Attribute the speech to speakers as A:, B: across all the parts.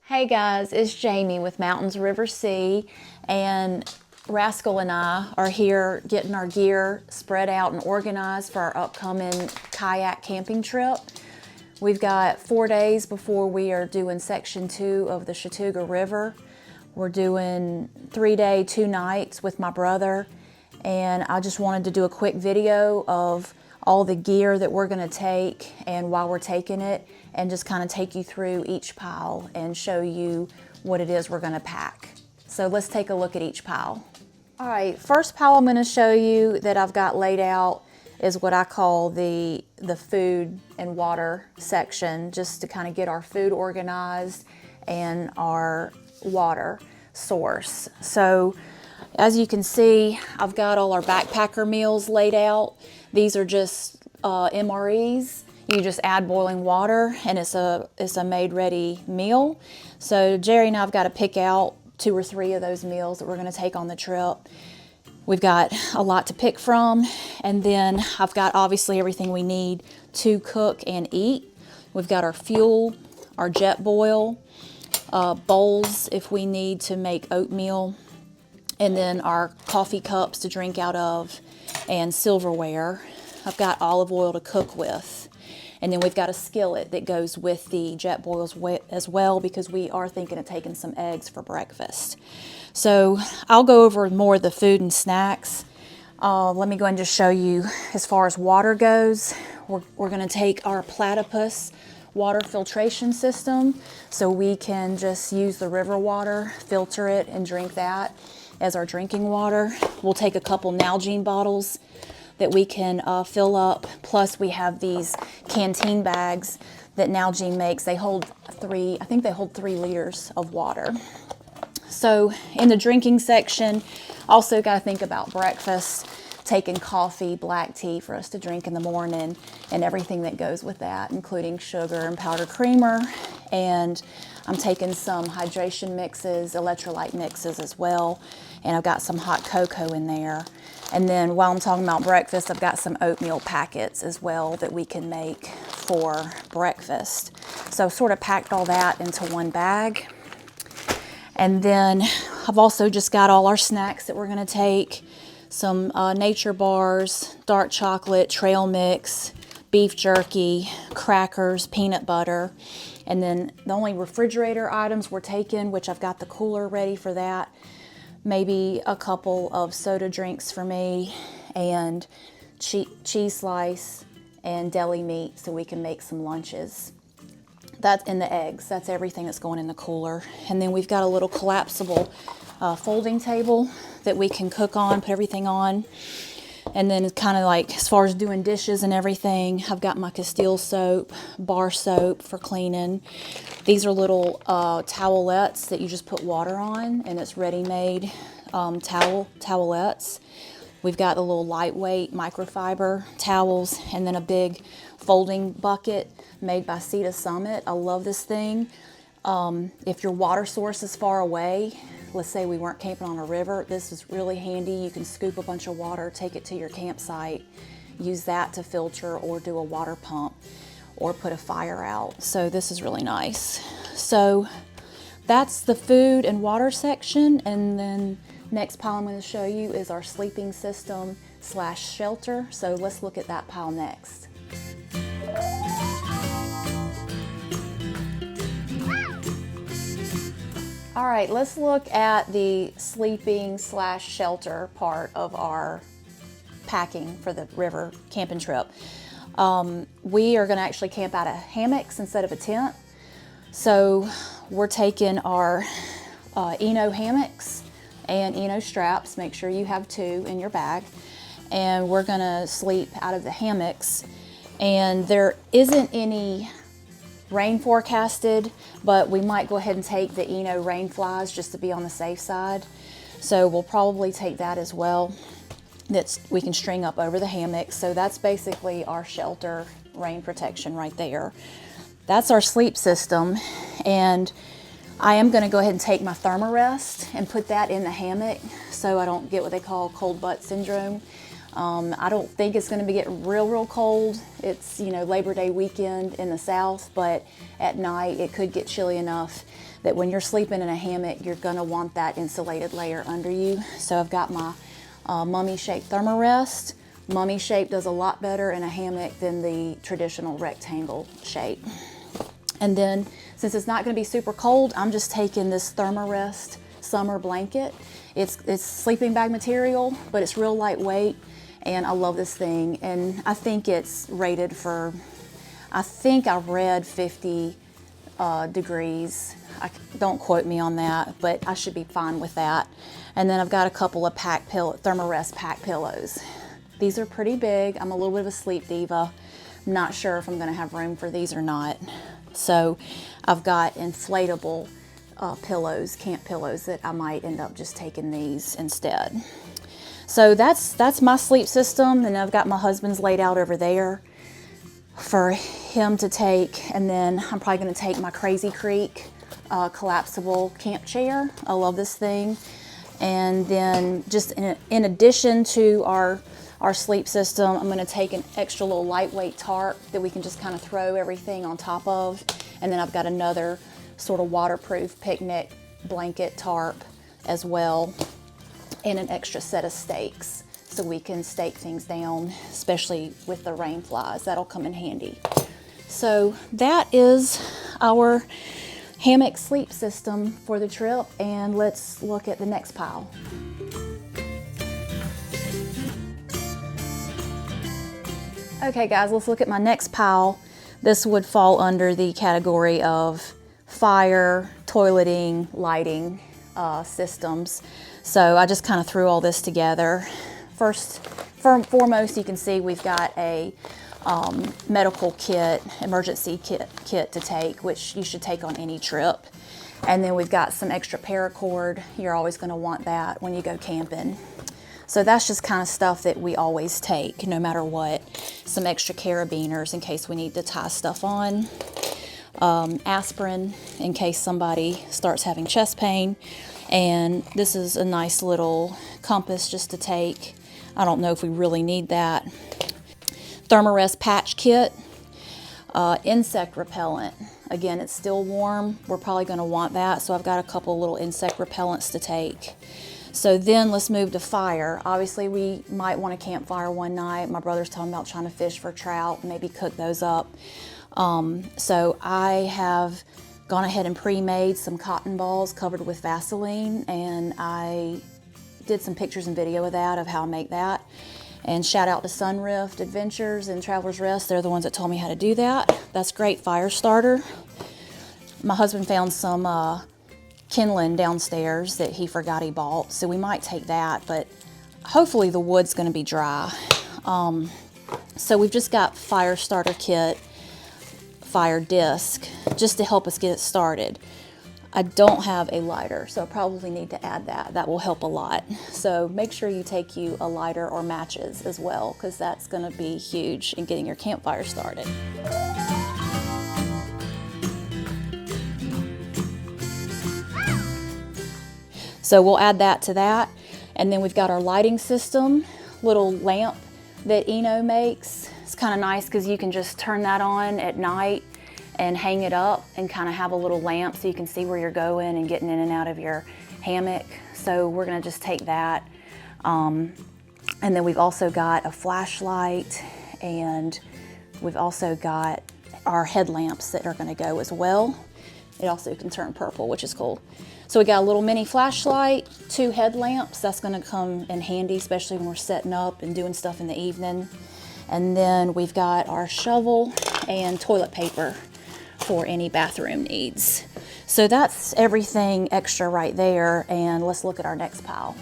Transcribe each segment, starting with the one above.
A: Hey guys, it's Jamie with Mountains River Sea, and Rascal and I are here getting our gear spread out and organized for our upcoming kayak camping trip. We've got 4 days before we are doing section 2 of the Chattooga River. We're doing 3-day, 2 nights with my brother, and I just wanted to do a quick video of all the gear that we're going to take and why we're taking it, and just kind of take you through each pile and show you what it is we're going to pack. So let's take a look at each pile. All right, first pile I'm going to show you that I've got laid out is what I call the food and water section, just to kind of get our food organized and our water source. So as you can see, I've got all our backpacker meals laid out. These are just MREs. You just add boiling water and it's a made ready meal. So Jerry and I've got to pick out 2 or 3 of those meals that we're going to take on the trip. We've got a lot to pick from, and then I've got obviously everything we need to cook and eat. We've got our fuel, our jet boil, bowls if we need to make oatmeal, and then our coffee cups to drink out of, and silverware. I've got olive oil to cook with. And then we've got a skillet that goes with the jet boils as well, because we are thinking of taking some eggs for breakfast. So I'll go over more of the food and snacks. Let me go and just show you as far as water goes. We're going to take our platypus water filtration system, so we can just use the river water, filter it, and drink that as our drinking water. We'll take a couple Nalgene bottles that we can fill up. Plus we have these canteen bags that Nalgene makes. They hold 3 liters of water. So in the drinking section, also got to think about breakfast, taking coffee, black tea for us to drink in the morning, and everything that goes with that, including sugar and powdered creamer. And I'm taking some hydration mixes, electrolyte mixes as well, and I've got some hot cocoa in there. And then while I'm talking about breakfast, I've got some oatmeal packets as well that we can make for breakfast. So I've sort of packed all that into one bag. And then I've also just got all our snacks that we're going to take. Some nature bars, dark chocolate, trail mix, beef jerky, crackers, peanut butter. And then the only refrigerator items we're taking, which I've got the cooler ready for that, maybe a couple of soda drinks for me, and cheese slice and deli meat so we can make some lunches. That's in the eggs. That's everything that's going in the cooler. And then we've got a little collapsible folding table that we can cook on, put everything on. And then kind of like as far as doing dishes and everything, I've got my Castile soap, bar soap for cleaning. These are little towelettes that you just put water on, and it's ready-made towelettes. We've got a little lightweight microfiber towels, and then a big folding bucket made by Cedar Summit. I love this thing. If your water source is far away, let's say we weren't camping on a river, this is really handy. You can scoop a bunch of water, take it to your campsite, use that to filter or do a water pump or put a fire out. So this is really nice. So that's the food and water section. And then next pile I'm going to show you is our sleeping system / shelter. So let's look at that pile next. All right, let's look at the sleeping / shelter part of our packing for the river camping trip. We are going to actually camp out of hammocks instead of a tent. So we're taking our Eno hammocks and Eno straps. Make sure you have 2 in your bag. And we're going to sleep out of the hammocks. And there isn't any rain forecasted, but we might go ahead and take the Eno rain flies just to be on the safe side. So we'll probably take that as well. We can string up over the hammock. So that's basically our shelter, rain protection right there. That's our sleep system. And I am going to go ahead and take my Thermarest and put that in the hammock so I don't get what they call cold butt syndrome. I don't think it's going to be getting real cold. It's, you know, Labor Day weekend in the south, but at night it could get chilly enough that when you're sleeping in a hammock, you're going to want that insulated layer under you. So I've got my mummy-shaped thermarest. Mummy shape does a lot better in a hammock than the traditional rectangle shape. And then, since it's not going to be super cold, I'm just taking this thermarest summer blanket. It's sleeping bag material, but it's real lightweight, and I love this thing. And I think it's rated for, I think I read 50 degrees. Don't quote me on that, but I should be fine with that. And then I've got a couple of thermarest pack pillows. These are pretty big. I'm a little bit of a sleep diva. I'm not sure if I'm gonna have room for these or not. So I've got inflatable pillows, camp pillows, that I might end up just taking these instead. So that's my sleep system, and I've got my husband's laid out over there for him to take. And then I'm probably gonna take my Crazy Creek collapsible camp chair. I love this thing. And then just in addition to our sleep system, I'm gonna take an extra little lightweight tarp that we can just kind of throw everything on top of. And then I've got another sort of waterproof picnic blanket tarp as well, and an extra set of stakes so we can stake things down, especially with the rain flies. That'll come in handy. So that is our hammock sleep system for the trip, and let's look at the next pile. Okay guys, let's look at my next pile. This would fall under the category of fire, toileting, lighting systems. So I just kind of threw all this together. Foremost, you can see we've got a medical kit, emergency kit to take, which you should take on any trip. And then we've got some extra paracord. You're always going to want that when you go camping. So that's just kind of stuff that we always take, no matter what. Some extra carabiners in case we need to tie stuff on. Aspirin in case somebody starts having chest pain. And this is a nice little compass just to take. I don't know if we really need that. Thermarest patch kit. Insect repellent. Again, it's still warm. We're probably going to want that. So I've got a couple little insect repellents to take. So then let's move to fire. Obviously we might want a campfire one night. My brother's talking about trying to fish for trout, maybe cook those up. So I have gone ahead and pre-made some cotton balls covered with Vaseline, and I did some pictures and video of that, of how I make that. And shout out to Sunrift Adventures and Traveler's Rest. They're the ones that told me how to do that. That's great fire starter. My husband found some kindling downstairs that he forgot he bought, so we might take that, but hopefully the wood's going to be dry. So we've just got fire starter kit, fire disc, just to help us get it started. I don't have a lighter, so I probably need to add that. That will help a lot. So make sure you take you a lighter or matches as well, because that's going to be huge in getting your campfire started. So we'll add that to that. And then we've got our lighting system, little lamp that Eno makes. It's kind of nice because you can just turn that on at night and hang it up and kind of have a little lamp so you can see where you're going and getting in and out of your hammock. So we're gonna just take that. And then we've also got a flashlight, and we've also got our headlamps that are gonna go as well. It also can turn purple, which is cool. So we got a little mini flashlight, 2 headlamps. That's gonna come in handy, especially when we're setting up and doing stuff in the evening. And then we've got our shovel and toilet paper for any bathroom needs. So that's everything extra right there. And let's look at our next pile.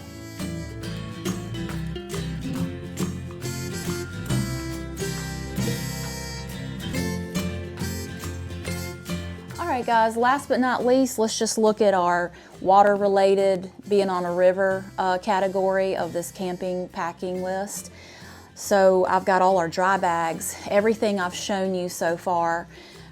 A: All right guys, last but not least, let's just look at our water related, being on a river category of this camping packing list. So I've got all our dry bags. Everything I've shown you so far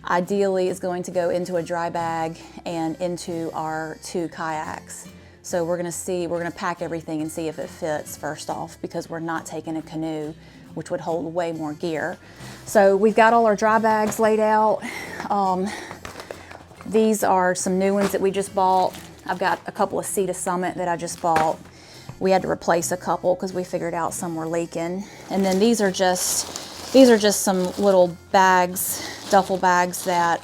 A: ideally is going to go into a dry bag and into our 2 kayaks. So we're gonna pack everything and see if it fits first off, because we're not taking a canoe, which would hold way more gear. So we've got all our dry bags laid out. These are some new ones that we just bought. I've got a couple of Sea to Summit that I just bought. We had to replace a couple because we figured out some were leaking. And then these are just some little bags, duffel bags that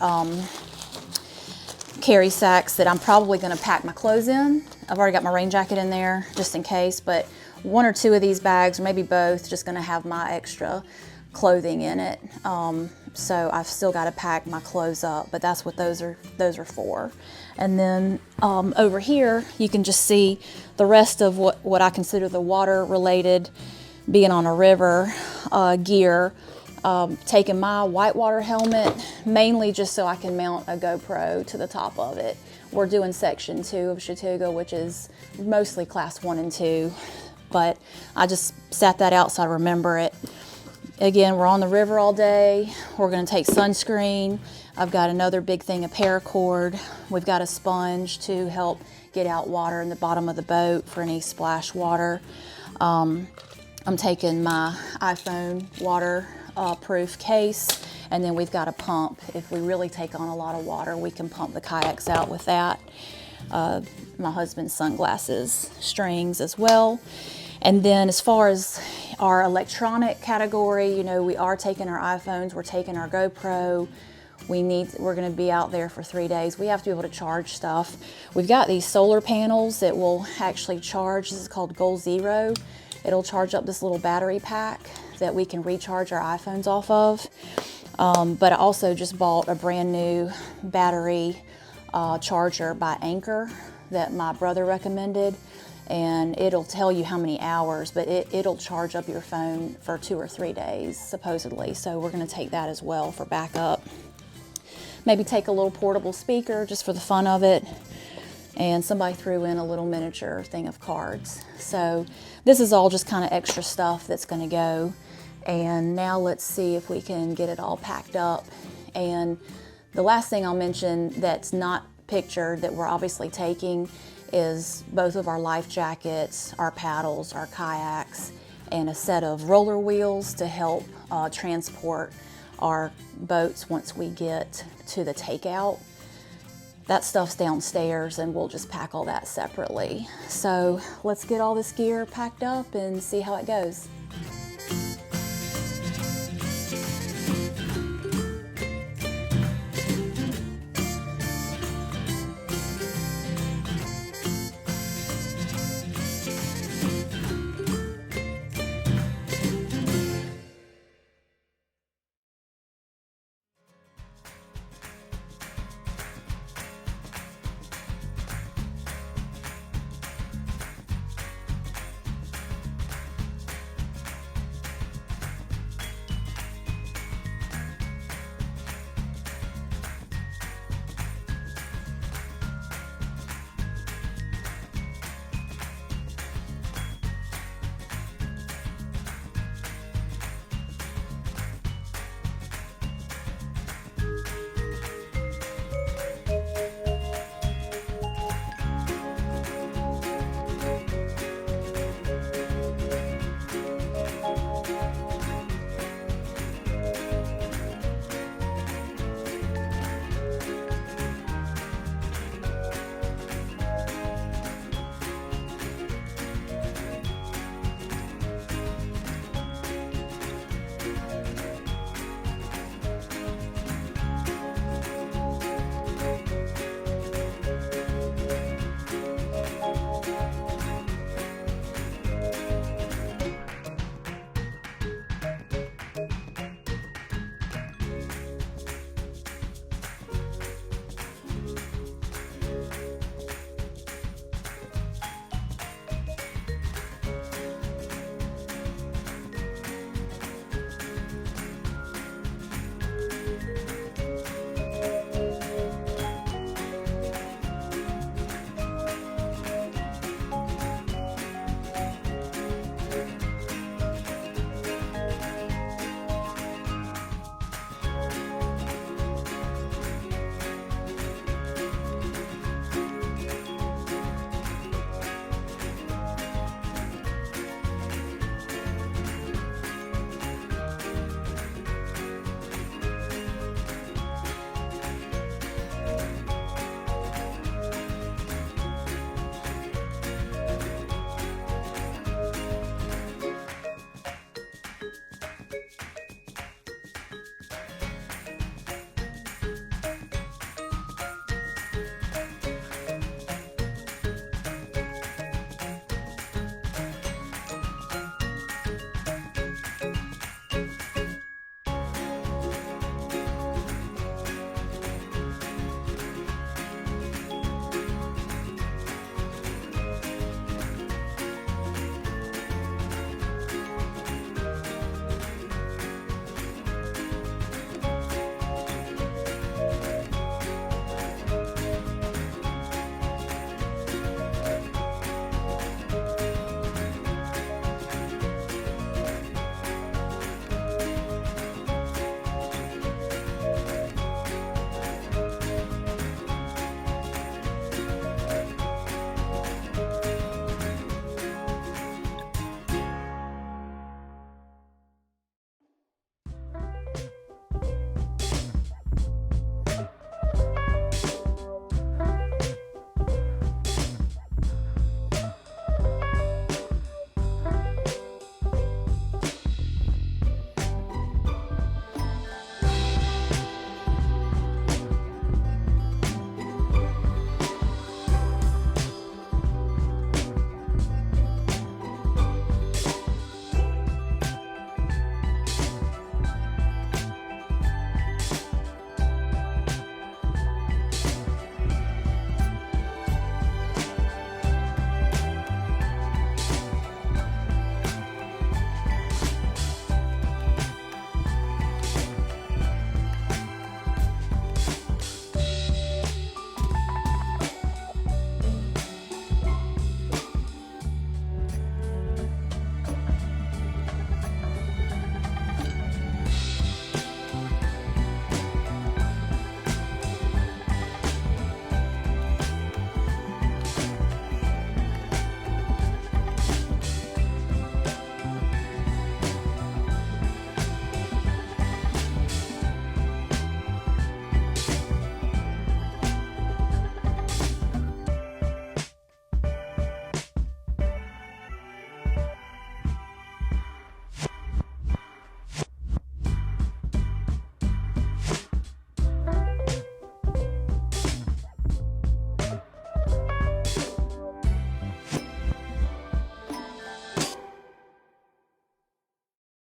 A: carry sacks that I'm probably going to pack my clothes in. I've already got my rain jacket in there just in case, but one or two of these bags, or maybe both, just going to have my extra clothing in it. So I've still got to pack my clothes up, but that's what those are for. And then over here, you can just see the rest of what I consider the water related, being on a river, gear. Taking my whitewater helmet, mainly just so I can mount a GoPro to the top of it. We're doing section 2 of Chattooga, which is mostly class 1 and 2, but I just sat that out so I remember it. Again, we're on the river all day. We're gonna take sunscreen. I've got another big thing of paracord. We've got a sponge to help get out water in the bottom of the boat for any splash water. I'm taking my iPhone waterproof case, and then we've got a pump. If we really take on a lot of water, we can pump the kayaks out with that. My husband's sunglasses, strings as well. And then as far as our electronic category, you know, we are taking our iPhones, we're taking our GoPro. We're gonna be out there for 3 days. We have to be able to charge stuff. We've got these solar panels that will actually charge. This is called Goal Zero. It'll charge up this little battery pack that we can recharge our iPhones off of. But I also just bought a brand new battery charger by Anchor that my brother recommended. And it'll tell you how many hours, but it'll charge up your phone for 2 or 3 days, supposedly. So we're gonna take that as well for backup. Maybe take a little portable speaker just for the fun of it. And somebody threw in a little miniature thing of cards. So this is all just kind of extra stuff that's gonna go. And now let's see if we can get it all packed up. And the last thing I'll mention that's not pictured that we're obviously taking is both of our life jackets, our paddles, our kayaks, and a set of roller wheels to help transport our boats once we get to the takeout. That stuff's downstairs and we'll just pack all that separately. So let's get all this gear packed up and see how it goes.